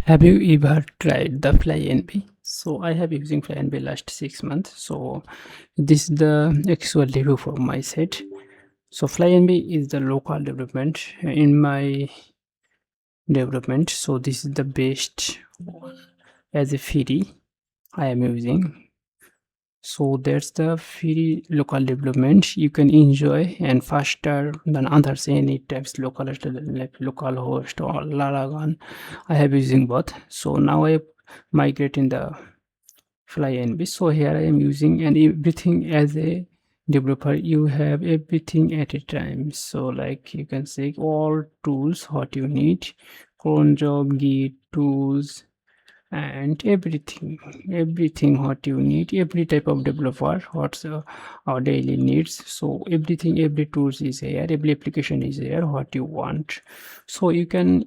Have you ever tried the Flyenv? So I have using Flyenv last 6 months. So this is the actual review for my set. So Flyenv is the local development in my development. So this is the best as a free I am using. So that's the free local development you can enjoy and faster than others any types local like localhost or Laravel. I have using both. So now I migrate in the Flyenv. So here I am using and everything as a developer you have everything at a time. So like you can say all tools what you need, cron job, git, tools, and everything what you need, every type of developer what's our daily needs. So every tools is here, every application is here what you want. So you can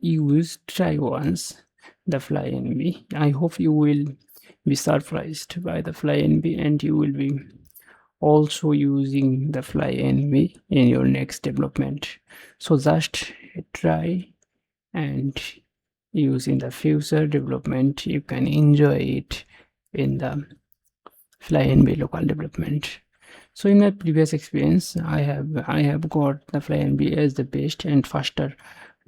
try once the Flyenv. I hope you will be surprised by the Flyenv and you will be also using the Flyenv in your next development. So just try and use in the future development. You can enjoy it in the Flyenv local development. So in my previous experience, I have got the Flyenv as the best and faster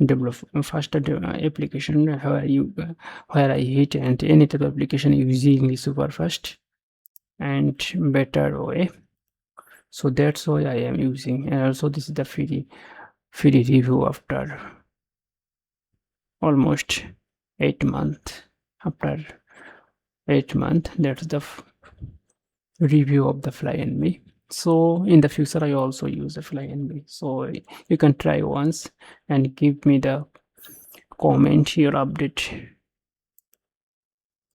application where I hit and any type of application using super fast and better way. So that's why I am using. And also this is the free review after almost 8 months. After 8 months, that's the review of the Flyenv. So in the future I also use the Flyenv. So you can try once and give me the comment your update